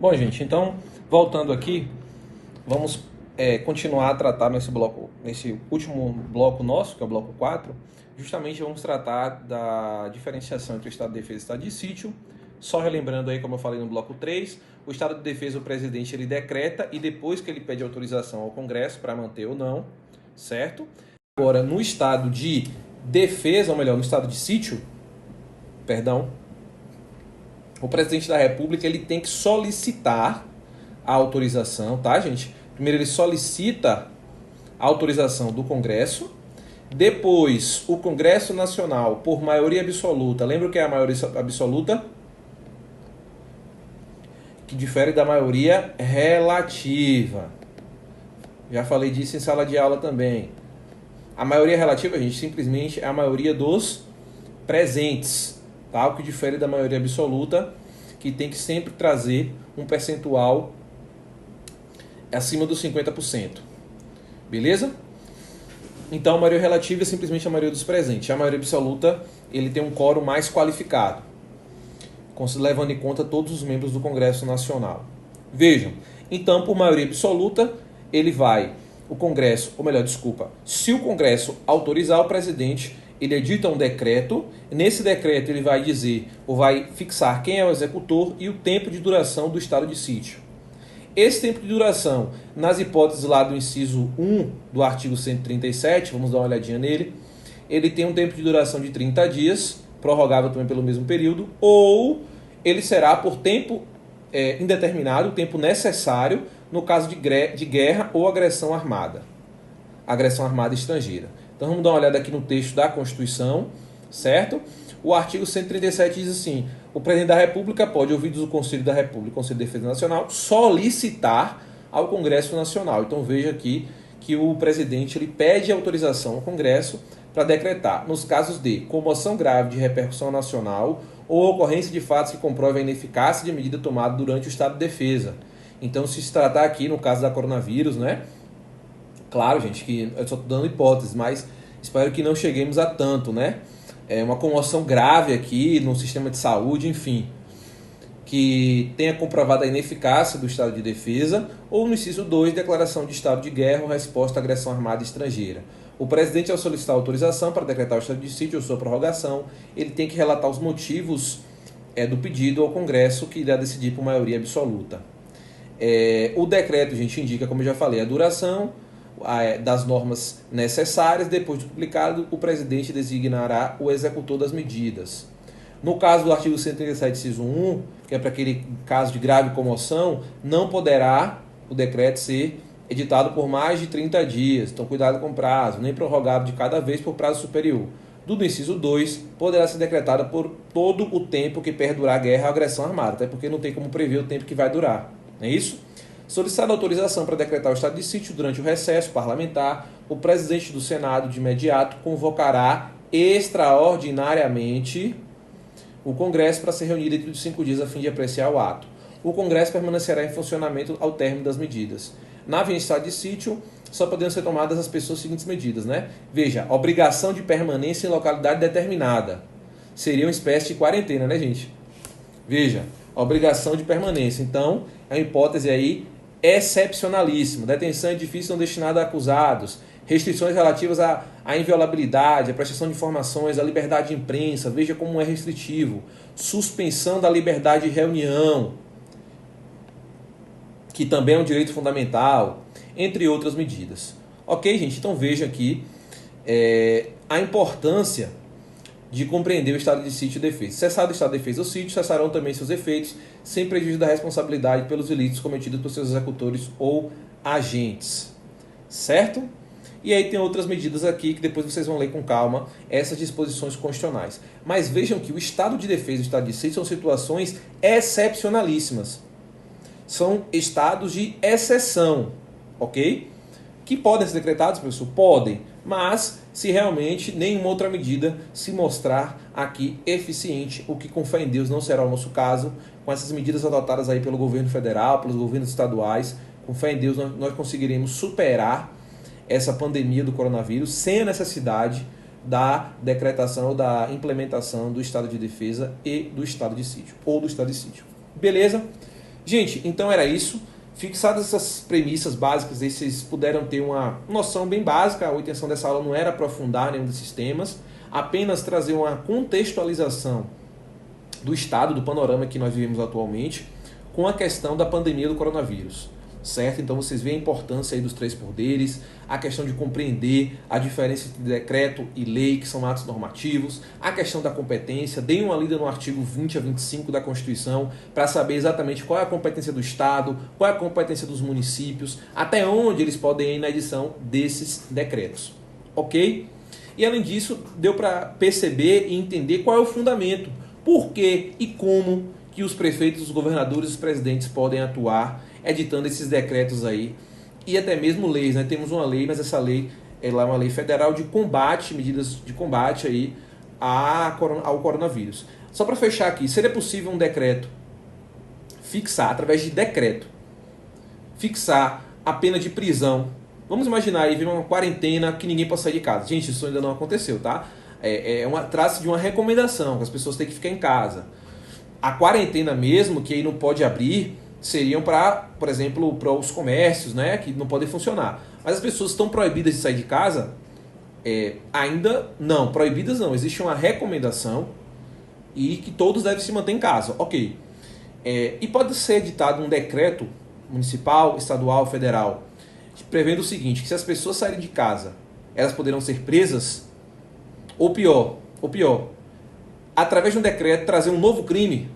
Bom, gente, então, voltando aqui, vamos continuar a tratar nesse último bloco nosso, que é o bloco 4. Justamente vamos tratar da diferenciação entre o estado de defesa e o estado de sítio. Só relembrando aí, como eu falei no bloco 3, o estado de defesa, o presidente ele decreta e depois que ele pede autorização ao Congresso para manter ou não, certo? Agora, no estado de defesa, ou melhor, no estado de sítio, perdão, o presidente da República ele tem que solicitar a autorização, tá, gente? Primeiro ele solicita a autorização do Congresso, depois o Congresso Nacional, por maioria absoluta, lembra o que é a maioria absoluta? Que difere da maioria relativa. Já falei disso em sala de aula também. A maioria relativa, gente, simplesmente é a maioria dos presentes, tá? O que difere da maioria absoluta, que tem que sempre trazer um percentual acima dos 50%. Beleza? Então, a maioria relativa é simplesmente a maioria dos presentes. A maioria absoluta, ele tem um quórum mais qualificado, levando em conta todos os membros do Congresso Nacional. Vejam, então, por maioria absoluta, o Congresso, ou melhor, desculpa, se o Congresso autorizar o presidente, ele edita um decreto. Nesse decreto ele vai dizer, ou vai fixar quem é o executor e o tempo de duração do estado de sítio. Esse tempo de duração, nas hipóteses lá do inciso 1 do artigo 137, vamos dar uma olhadinha nele, ele tem um tempo de duração de 30 dias, prorrogável também pelo mesmo período, ou ele será por tempo indeterminado, o tempo necessário, no caso de guerra ou agressão armada estrangeira. Então vamos dar uma olhada aqui no texto da Constituição, certo? O artigo 137 diz assim: o presidente da República pode, ouvidos o Conselho da República, Conselho de Defesa Nacional, solicitar ao Congresso Nacional. Então veja aqui que o presidente ele pede autorização ao Congresso para decretar, nos casos de comoção grave de repercussão nacional ou ocorrência de fatos que comprovem a ineficácia de medida tomada durante o estado de defesa. Então, se tratar aqui, no caso da coronavírus, né? Claro, gente, que eu só estou dando hipóteses, mas espero que não cheguemos a tanto, né? É uma comoção grave aqui no sistema de saúde, enfim, que tenha comprovado a ineficácia do estado de defesa, ou no inciso 2, declaração de estado de guerra ou resposta à agressão armada estrangeira. O presidente, ao solicitar autorização para decretar o estado de sítio ou sua prorrogação, ele tem que relatar os motivos do pedido ao Congresso, que irá decidir por maioria absoluta. O decreto, gente, indica, como eu já falei, a duração das normas necessárias. Depois de publicado, o presidente designará o executor das medidas. No caso do artigo 137, inciso 1, que é para aquele caso de grave comoção, não poderá o decreto ser editado por mais de 30 dias. Então, cuidado com o prazo, nem prorrogável de cada vez por prazo superior. Do inciso 2, poderá ser decretada por todo o tempo que perdurar a guerra ou agressão armada, até porque não tem como prever o tempo que vai durar. Não é isso? Solicitada autorização para decretar o estado de sítio durante o recesso parlamentar, o presidente do Senado, de imediato, convocará extraordinariamente o Congresso para se reunir dentro de 5 dias a fim de apreciar o ato. O Congresso permanecerá em funcionamento ao término das medidas. Na via estado de sítio, só podendo ser tomadas as seguintes medidas, né? Veja, obrigação de permanência em localidade determinada. Seria uma espécie de quarentena, né, gente? Veja, obrigação de permanência. Então, é uma hipótese aí excepcionalíssima. Detenção em edifícios não destinados a acusados. Restrições relativas à inviolabilidade, à prestação de informações, à liberdade de imprensa. Veja como é restritivo. Suspensão da liberdade de reunião, que também é um direito fundamental, entre outras medidas. Ok, gente? Então veja aqui a importância de compreender o estado de sítio e defesa. Cessado o estado de defesa ou sítio, cessarão também seus efeitos, sem prejuízo da responsabilidade pelos delitos cometidos por seus executores ou agentes. Certo? E aí tem outras medidas aqui que depois vocês vão ler com calma, essas disposições constitucionais. Mas vejam que o estado de defesa e o estado de sítio são situações excepcionalíssimas. São estados de exceção, ok? Que podem ser decretados, professor? Podem, mas se realmente nenhuma outra medida se mostrar aqui eficiente, o que com fé em Deus não será o nosso caso, com essas medidas adotadas aí pelo governo federal, pelos governos estaduais, com fé em Deus nós conseguiremos superar essa pandemia do coronavírus sem a necessidade da decretação ou da implementação do estado de defesa e do estado de sítio, ou do estado de sítio. Beleza? Gente, então era isso. Fixadas essas premissas básicas, aí vocês puderam ter uma noção bem básica. A intenção dessa aula não era aprofundar nenhum desses temas, apenas trazer uma contextualização do estado, do panorama que nós vivemos atualmente, com a questão da pandemia do coronavírus, certo? Então vocês veem a importância aí dos três poderes, a questão de compreender a diferença entre decreto e lei, que são atos normativos, a questão da competência. Deem uma lida no artigo 20 a 25 da Constituição para saber exatamente qual é a competência do Estado, qual é a competência dos municípios, até onde eles podem ir na edição desses decretos, ok? E além disso, deu para perceber e entender qual é o fundamento, por que e como que os prefeitos, os governadores e os presidentes podem atuar editando esses decretos aí e até mesmo leis, né? Temos uma lei, mas essa lei é uma lei federal de combate, medidas de combate aí ao coronavírus. Só para fechar aqui, seria possível um decreto fixar, através de decreto, fixar a pena de prisão? Vamos imaginar aí, vir uma quarentena que ninguém pode sair de casa. Gente, isso ainda não aconteceu, tá? Trata-se de uma recomendação, que as pessoas têm que ficar em casa. A quarentena mesmo, que aí não pode abrir, seriam para, por exemplo, para os comércios, né, que não podem funcionar. Mas as pessoas estão proibidas de sair de casa? Ainda não, proibidas não. Existe uma recomendação e que todos devem se manter em casa. Ok. E pode ser editado um decreto municipal, estadual, federal, prevendo o seguinte, que se as pessoas saírem de casa, elas poderão ser presas, ou pior, através de um decreto, trazer um novo crime.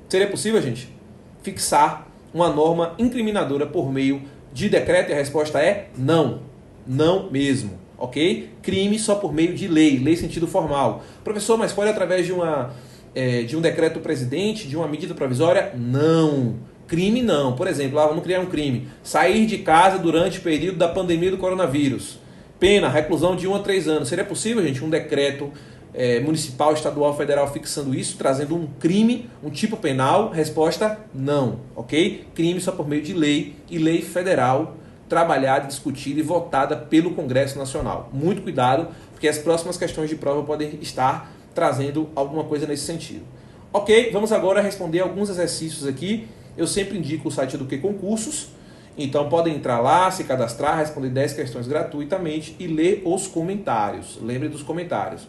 Seria possível, gente? Fixar uma norma incriminadora por meio de decreto? E a resposta é não. Não mesmo. Ok? Crime só por meio de lei. Lei em sentido formal. Professor, mas pode através de um decreto do presidente, de uma medida provisória? Não. Crime não. Por exemplo, vamos criar um crime. Sair de casa durante o período da pandemia do coronavírus. Pena, reclusão de 1 a 3 anos. Seria possível, gente, um decreto municipal, estadual, federal fixando isso, trazendo um crime, um tipo penal? Resposta, não, ok? Crime só por meio de lei e lei federal trabalhada, discutida e votada pelo Congresso Nacional. Muito cuidado, porque as próximas questões de prova podem estar trazendo alguma coisa nesse sentido. Ok, vamos agora responder alguns exercícios aqui. Eu sempre indico o site do Que Concursos, então podem entrar lá, se cadastrar, responder 10 questões gratuitamente e ler os comentários. Lembre dos comentários.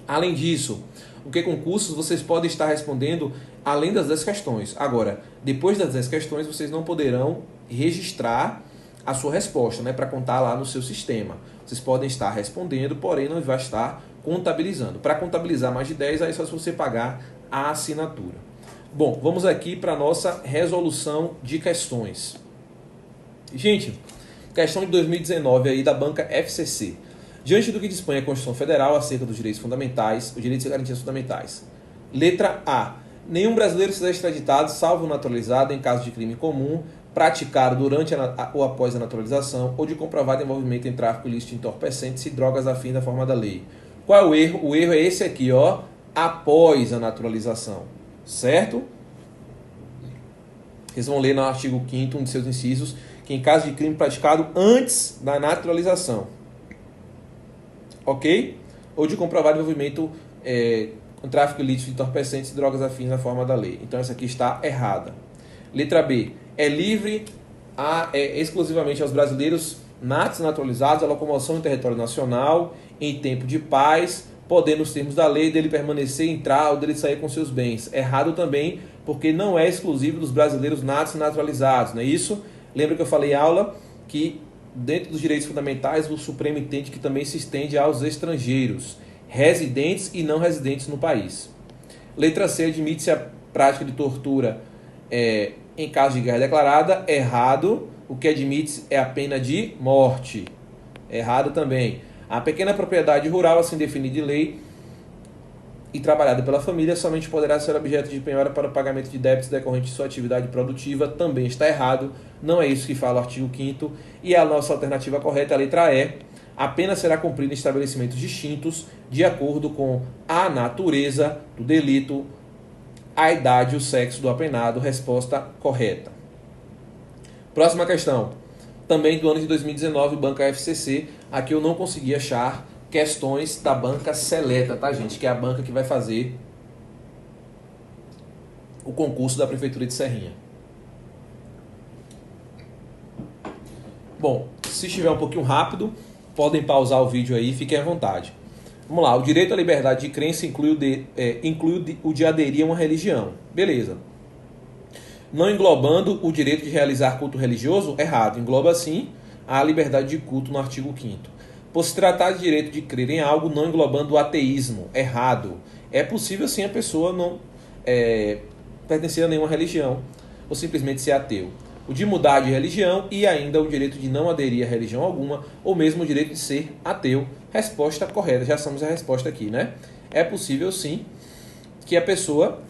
Além disso, o Que Concursos vocês podem estar respondendo além das 10 questões. Agora, depois das 10 questões, vocês não poderão registrar a sua resposta, né, para contar lá no seu sistema. Vocês podem estar respondendo, porém não vai estar contabilizando. Para contabilizar mais de 10, aí só se você pagar a assinatura. Bom, vamos aqui para a nossa resolução de questões. Gente, questão de 2019 aí da banca FCC. Diante do que dispõe a Constituição Federal acerca dos direitos fundamentais, os direitos e garantias fundamentais. Letra A. Nenhum brasileiro será extraditado, salvo naturalizado, em caso de crime comum, praticado durante ou após a naturalização, ou de comprovado envolvimento em tráfico ilícito de entorpecentes e drogas afins da forma da lei. Qual é o erro? O erro é esse aqui, ó, após a naturalização. Certo? Vocês vão ler no artigo 5º, um de seus incisos, que em caso de crime praticado antes da naturalização. Ok? Ou de comprovado envolvimento com tráfico ilícito de entorpecentes e drogas afins na forma da lei. Então essa aqui está errada. Letra B. É livre exclusivamente aos brasileiros natos naturalizados a locomoção em território nacional em tempo de paz, podendo nos termos da lei dele permanecer, entrar ou dele sair com seus bens. Errado também, porque não é exclusivo dos brasileiros natos naturalizados, não é isso? Lembra que eu falei em aula que dentro dos direitos fundamentais, o Supremo entende que também se estende aos estrangeiros, residentes e não residentes no país. Letra C. Admite-se a prática de tortura em caso de guerra declarada. Errado. O que admite-se é a pena de morte. Errado também. A pequena propriedade rural, assim definida em lei e trabalhada pela família, somente poderá ser objeto de penhora para o pagamento de débitos decorrentes de sua atividade produtiva. Também está errado. Não é isso que fala o artigo 5º. E a nossa alternativa correta, a letra E. A pena será cumprida em estabelecimentos distintos, de acordo com a natureza do delito, a idade e o sexo do apenado. Resposta correta. Próxima questão. Também do ano de 2019, banca FCC. Aqui eu não consegui achar questões da banca seleta, tá, gente? Que é a banca que vai fazer o concurso da Prefeitura de Serrinha. Bom, se estiver um pouquinho rápido, podem pausar o vídeo aí, fiquem à vontade. Vamos lá, o direito à liberdade de crença inclui o de aderir a uma religião. Beleza. Não englobando o direito de realizar culto religioso? Errado. Engloba sim a liberdade de culto no artigo 5º. Por se tratar de direito de crer em algo, não englobando o ateísmo. Errado. É possível sim a pessoa não pertencer a nenhuma religião ou simplesmente ser ateu. O de mudar de religião e ainda o direito de não aderir a religião alguma, ou mesmo o direito de ser ateu. Resposta correta, já sabemos a resposta aqui, né? É possível sim que a pessoa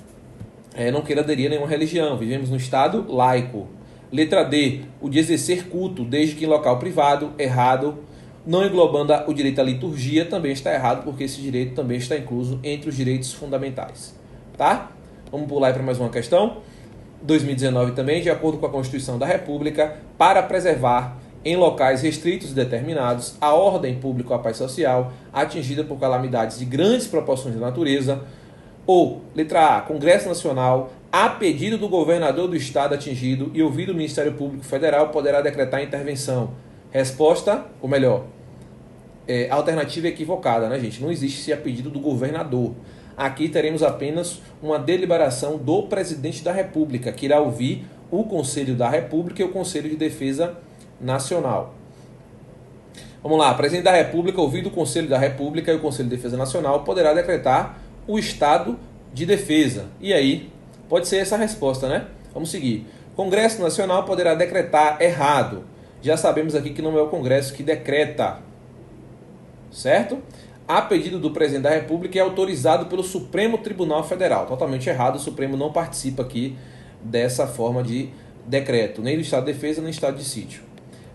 não queira aderir a nenhuma religião. Vivemos num estado laico. Letra D, o de exercer culto desde que em local privado. Errado. Não englobando o direito à liturgia também está errado, porque esse direito também está incluso entre os direitos fundamentais. Tá? Vamos pular para mais uma questão. 2019 também, de acordo com a Constituição da República, para preservar em locais restritos e determinados a ordem pública ou a paz social atingida por calamidades de grandes proporções de natureza, ou, letra A, Congresso Nacional, a pedido do governador do estado atingido e ouvido o Ministério Público Federal, poderá decretar intervenção. Resposta, ou melhor, alternativa equivocada, né, gente? Não existe se a pedido do governador. Aqui teremos apenas uma deliberação do presidente da República, que irá ouvir o Conselho da República e o Conselho de Defesa Nacional. Vamos lá, o presidente da República, ouvido o Conselho da República e o Conselho de Defesa Nacional, poderá decretar o estado de defesa. E aí, pode ser essa a resposta, né? Vamos seguir. Congresso Nacional poderá decretar. Errado. Já sabemos aqui que não é o Congresso que decreta. Certo? A pedido do presidente da República é autorizado pelo Supremo Tribunal Federal. Totalmente errado, o Supremo não participa aqui dessa forma de decreto, nem do estado de defesa, nem do estado de sítio.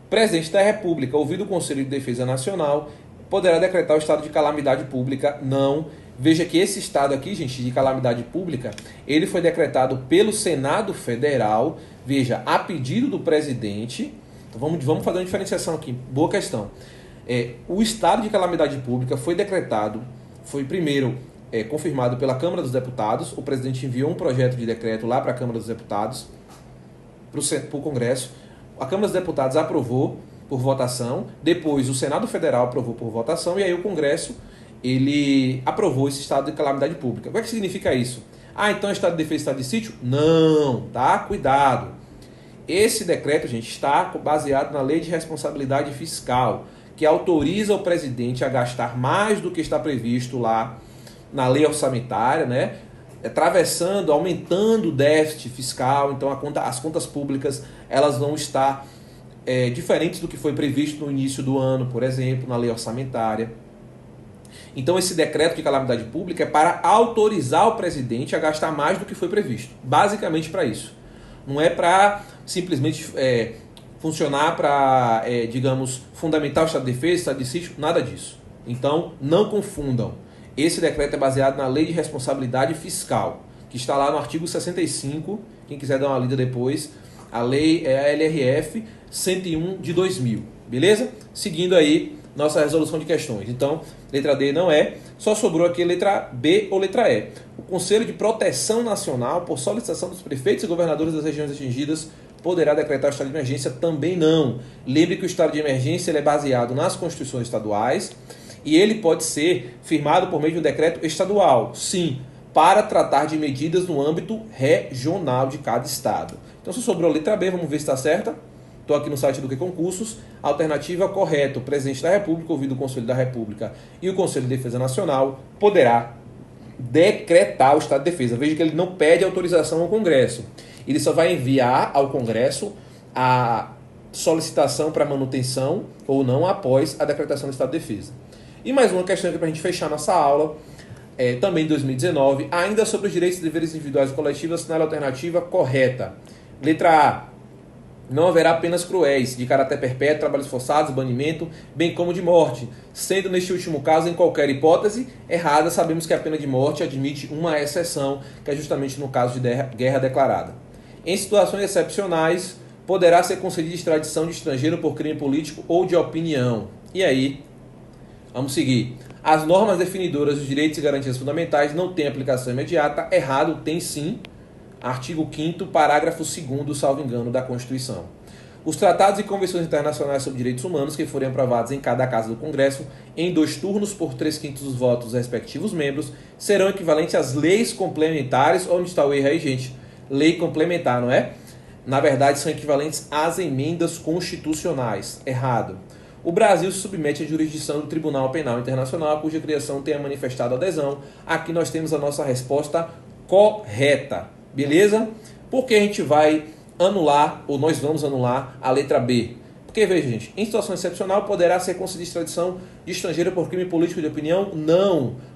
Presidente da República, ouvido o Conselho de Defesa Nacional, poderá decretar o estado de calamidade pública. Não. Veja que esse estado aqui, gente, de calamidade pública, ele foi decretado pelo Senado Federal, veja, a pedido do presidente. Então vamos fazer uma diferenciação aqui, boa questão. O estado de calamidade pública foi decretado, foi primeiro confirmado pela Câmara dos Deputados. O presidente enviou um projeto de decreto lá para a Câmara dos Deputados, para o Congresso. A Câmara dos Deputados aprovou por votação, depois o Senado Federal aprovou por votação e aí o Congresso ele aprovou esse estado de calamidade pública. O que significa isso? Então é estado de defesa e estado de sítio? Não, tá? Cuidado. Esse decreto, gente, está baseado na Lei de Responsabilidade Fiscal, que autoriza o presidente a gastar mais do que está previsto lá na lei orçamentária, né? Atravessando, aumentando o déficit fiscal. Então as contas públicas elas vão estar diferentes do que foi previsto no início do ano, por exemplo, na lei orçamentária. Então esse decreto de calamidade pública é para autorizar o presidente a gastar mais do que foi previsto. Basicamente para isso. Não é para simplesmente funcionar para, digamos, fundamentar o estado de defesa, estado de sítio, nada disso. Então, não confundam. Esse decreto é baseado na Lei de Responsabilidade Fiscal, que está lá no artigo 65, quem quiser dar uma lida depois, a lei é a LRF 101 de 2000, beleza? Seguindo aí nossa resolução de questões. Então, letra D não é, só sobrou aqui letra B ou letra E. O Conselho de Proteção Nacional, por solicitação dos prefeitos e governadores das regiões atingidas, poderá decretar o estado de emergência? Também não. Lembre que o estado de emergência ele é baseado nas constituições estaduais e ele pode ser firmado por meio de um decreto estadual, sim, para tratar de medidas no âmbito regional de cada estado. Então, se sobrou a letra B, vamos ver se está certa. Estou aqui no site do Que Concursos. Alternativa correta: o presidente da República, ouvido o Conselho da República e o Conselho de Defesa Nacional, poderá decretar o estado de defesa. Veja que ele não pede autorização ao Congresso. Ele só vai enviar ao Congresso a solicitação para manutenção ou não após a decretação do estado de defesa. E mais uma questão aqui para a gente fechar nossa aula, também em 2019, ainda sobre os direitos e deveres individuais e coletivos, assinale a alternativa correta. Letra A. Não haverá penas cruéis, de caráter perpétuo, trabalhos forçados, banimento, bem como de morte. Sendo neste último caso, em qualquer hipótese errada, sabemos que a pena de morte admite uma exceção, que é justamente no caso de guerra declarada. Em situações excepcionais, poderá ser concedida extradição de estrangeiro por crime político ou de opinião. E aí, vamos seguir. As normas definidoras dos direitos e garantias fundamentais não têm aplicação imediata. Errado, tem sim. artigo 5º, parágrafo 2º, salvo engano, da Constituição. Os tratados e convenções internacionais sobre direitos humanos que forem aprovados em cada casa do Congresso, em 2 turnos por 3/5 dos votos dos respectivos membros, serão equivalentes às leis complementares. Onde está o erro aí, gente? Lei complementar, não é? Na verdade, são equivalentes às emendas constitucionais. Errado. O Brasil se submete à jurisdição do Tribunal Penal Internacional, cuja criação tenha manifestado adesão. Aqui nós temos a nossa resposta correta. Beleza? Porque a gente vai anular, ou nós vamos anular, a letra B. Porque, veja, gente, em situação excepcional poderá ser concedida extradição de estrangeiro por crime político de opinião?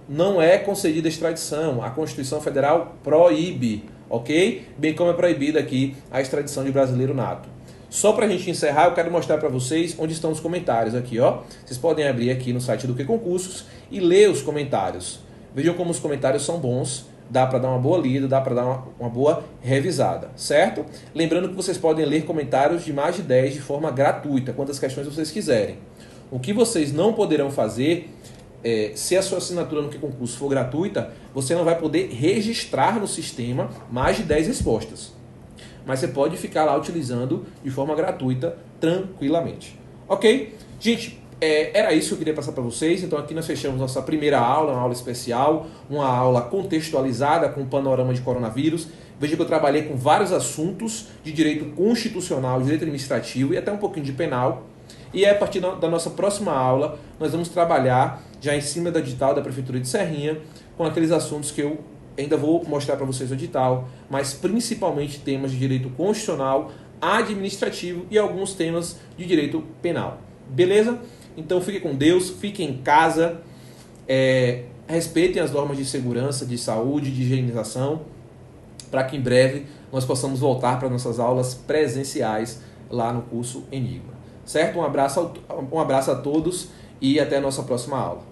Não é concedida extradição. A Constituição Federal proíbe, ok? Bem como é proibida aqui a extradição de brasileiro nato. Só para a gente encerrar, eu quero mostrar para vocês onde estão os comentários aqui, ó. Vocês podem abrir aqui no site do Que Concursos e ler os comentários. Vejam como os comentários são bons. Dá para dar uma boa lida, dá para dar uma boa revisada, certo? Lembrando que vocês podem ler comentários de mais de 10 de forma gratuita, quantas questões vocês quiserem. O que vocês não poderão fazer, se a sua assinatura no Que Concurso for gratuita, você não vai poder registrar no sistema mais de 10 respostas. Mas você pode ficar lá utilizando de forma gratuita, tranquilamente. Ok? Gente, era isso que eu queria passar para vocês. Então aqui nós fechamos nossa primeira aula, uma aula especial, uma aula contextualizada com o panorama de coronavírus. Veja que eu trabalhei com vários assuntos de direito constitucional, direito administrativo e até um pouquinho de penal. E a partir da nossa próxima aula, nós vamos trabalhar já em cima da edital da Prefeitura de Serrinha, com aqueles assuntos que eu ainda vou mostrar para vocês no edital, mas principalmente temas de direito constitucional, administrativo e alguns temas de direito penal. Beleza? Então fiquem com Deus, fiquem em casa, respeitem as normas de segurança, de saúde, de higienização, para que em breve nós possamos voltar para nossas aulas presenciais lá no curso Enigma. Certo? Um abraço a todos e até a nossa próxima aula.